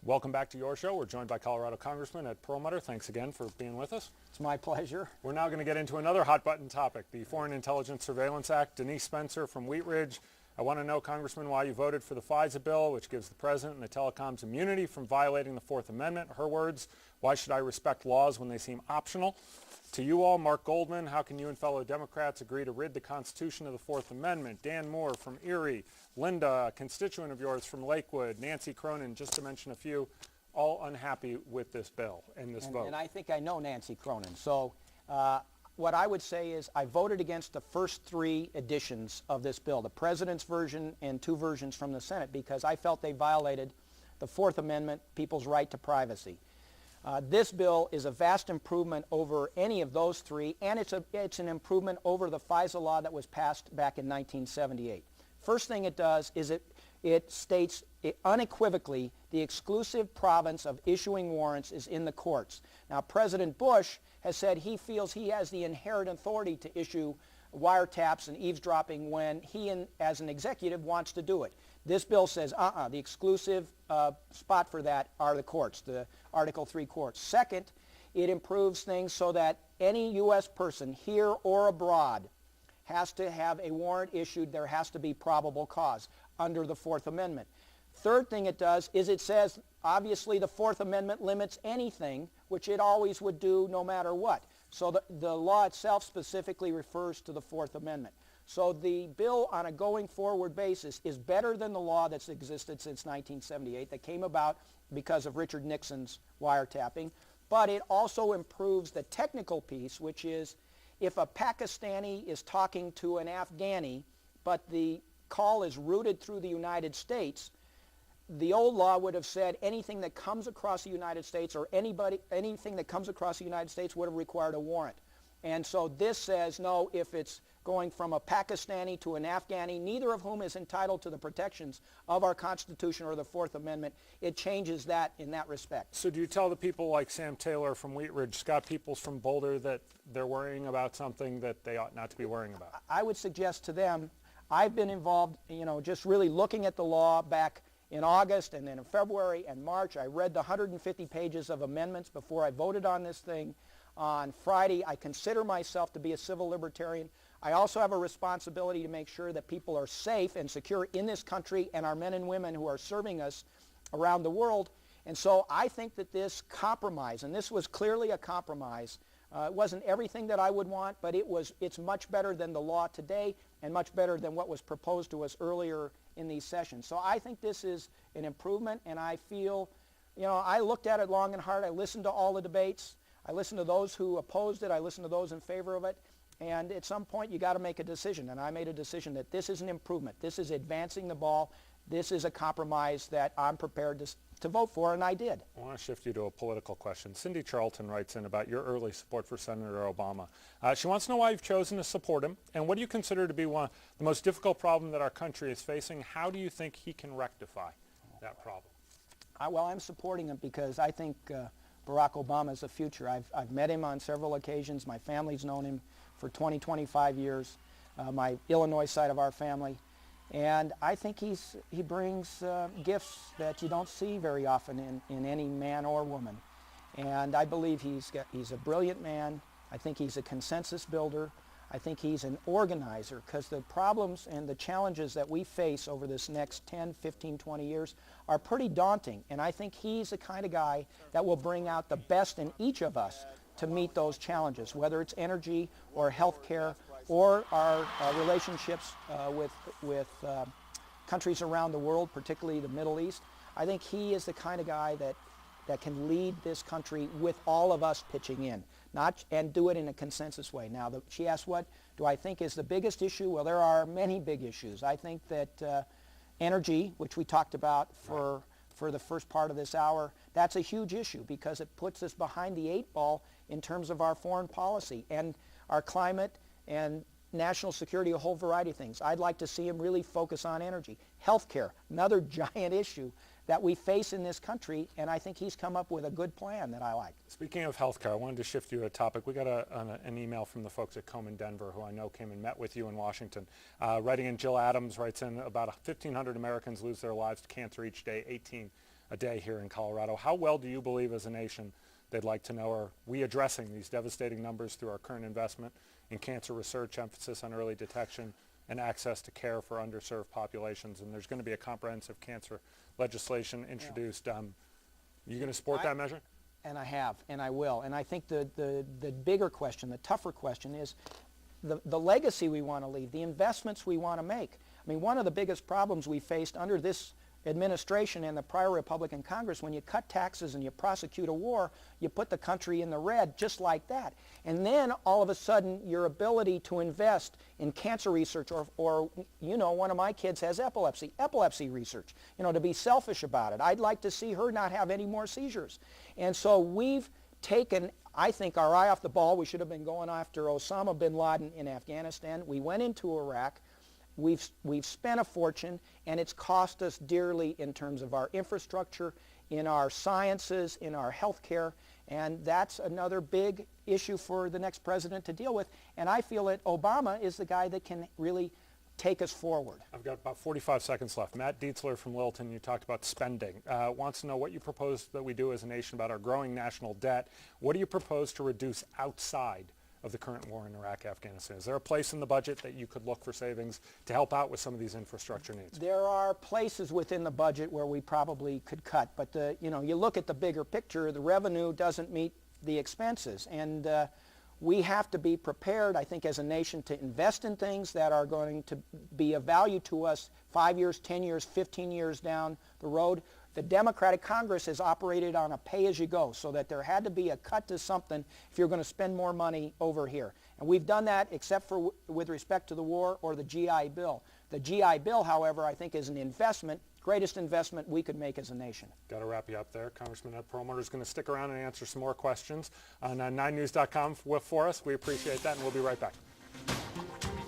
Welcome back to your show. We're joined by Colorado Congressman Ed Perlmutter. Thanks again for being with us. It's my pleasure. We're now going to get into another hot-button topic, the Foreign Intelligence Surveillance Act. Denise Spencer from Wheat Ridge. I want to know, Congressman, why you voted for the FISA bill, which gives the President and the telecoms immunity from violating the Fourth Amendment. Her words, why should I respect laws when they seem optional? To you all, Mark Goldman, how can you and fellow Democrats agree to rid the Constitution of the Fourth Amendment? Dan Moore from Erie, Linda, a constituent of yours from Lakewood, Nancy Cronin, just to mention a few, all unhappy with this bill and this vote. And I think I know Nancy Cronin. So what I would say is I voted against the first three editions of this bill, the President's version and two versions from the Senate, because I felt they violated the Fourth Amendment, people's right to privacy. This bill is a vast improvement over any of those three, and it's an improvement over the FISA law that was passed back in 1978. First thing it does is it states unequivocally the exclusive province of issuing warrants is in the courts. Now, President Bush has said he feels he has the inherent authority to issue wiretaps and eavesdropping when he, as an executive, wants to do it. This bill says, the exclusive spot for that are the courts, the Article III courts. Second, it improves things so that any U.S. person here or abroad has to have a warrant issued. There has to be probable cause under the Fourth Amendment. Third thing it does is it says, obviously, the Fourth Amendment limits anything, which it always would do no matter what. So the law itself specifically refers to the Fourth Amendment. So the bill on a going forward basis is better than the law that's existed since 1978 that came about because of Richard Nixon's wiretapping. But it also improves the technical piece, which is if a Pakistani is talking to an Afghani, but the call is routed through the United States, the old law would have said anything that comes across the United States or anything that comes across the United States would have required a warrant. And so this says, no, if it's going from a Pakistani to an Afghani, neither of whom is entitled to the protections of our Constitution or the Fourth Amendment, it changes that in that respect. So do you tell the people like Sam Taylor from Wheat Ridge, Scott Peoples from Boulder, that they're worrying about something that they ought not to be worrying about? I would suggest to them, I've been involved, just really looking at the law back in August and then in February and March. I read the 150 pages of amendments before I voted on this thing. On Friday, I consider myself to be a civil libertarian. I also have a responsibility to make sure that people are safe and secure in this country and our men and women who are serving us around the world. And so I think that this compromise, and this was clearly a compromise, it wasn't everything that I would want, but it's much better than the law today and much better than what was proposed to us earlier in these sessions. So I think this is an improvement, and I feel, I looked at it long and hard. I listened to all the debates. I listened to those who opposed it. I listened to those in favor of it. And at some point, you got to make a decision. And I made a decision that this is an improvement. This is advancing the ball. This is a compromise that I'm prepared to vote for, and I did. I want to shift you to a political question. Cindy Charlton writes in about your early support for Senator Obama. She wants to know why you've chosen to support him, and what do you consider to be one of the most difficult problem that our country is facing? How do you think he can rectify that problem? Well, I'm supporting him because I think Barack Obama is the future. I've met him on several occasions. My family's known him for 20, 25 years, my Illinois side of our family. And I think he brings gifts that you don't see very often in any man or woman. And I believe he's a brilliant man. I think he's a consensus builder. I think he's an organizer, because the problems and the challenges that we face over this next 10, 15, 20 years are pretty daunting. And I think he's the kind of guy that will bring out the best in each of us to meet those challenges, whether it's energy or health care or our relationships with countries around the world, particularly the Middle East. I think he is the kind of guy that can lead this country with all of us pitching in, and do it in a consensus way. Now, she asked, what do I think is the biggest issue? Well, there are many big issues. I think that energy, which we talked about for the first part of this hour, that's a huge issue because it puts us behind the 8 ball in terms of our foreign policy and our climate and national security, a whole variety of things. I'd like to see him really focus on energy. Healthcare, another giant issue that we face in this country, and I think he's come up with a good plan that I like. Speaking of healthcare, I wanted to shift you to a topic. We got an email from the folks at Komen Denver, who I know came and met with you in Washington. Writing in, Jill Adams writes in, about 1,500 Americans lose their lives to cancer each day, a day here in Colorado. How well do you believe as a nation, they'd like to know, are we addressing these devastating numbers through our current investment in cancer research, emphasis on early detection, and access to care for underserved populations? And there's going to be a comprehensive cancer legislation introduced. You going to support that measure? And I have, and I will. And I think the bigger question, the tougher question is the legacy we want to leave, the investments we want to make. I mean, one of the biggest problems we faced under this administration and the prior Republican Congress, when you cut taxes and you prosecute a war, you put the country in the red just like that. And then all of a sudden your ability to invest in cancer research or you know, one of my kids has epilepsy research, you know, to be selfish about it. I'd like to see her not have any more seizures. And so we've taken, I think, our eye off the ball. We should have been going after Osama bin Laden in Afghanistan. We went into Iraq. We've spent a fortune, and it's cost us dearly in terms of our infrastructure, in our sciences, in our health care, and that's another big issue for the next president to deal with. And I feel that Obama is the guy that can really take us forward. I've got about 45 seconds left. Matt Dietzler from Littleton, you talked about spending. Wants to know what you propose that we do as a nation about our growing national debt. What do you propose to reduce outside of the current war in Iraq, Afghanistan? Is there a place in the budget that you could look for savings to help out with some of these infrastructure needs? There are places within the budget where we probably could cut, but you know, you look at the bigger picture, the revenue doesn't meet the expenses, and we have to be prepared, I think, as a nation to invest in things that are going to be of value to us 5 years, 10 years, 15 years down the road. The Democratic Congress has operated on a pay-as-you-go, so that there had to be a cut to something if you're going to spend more money over here. And we've done that except for with respect to the war or the GI Bill. The GI Bill, however, I think is an investment, greatest investment we could make as a nation. Got to wrap you up there. Congressman Ed Perlmutter is going to stick around and answer some more questions on 9news.com for us. We appreciate that, and we'll be right back.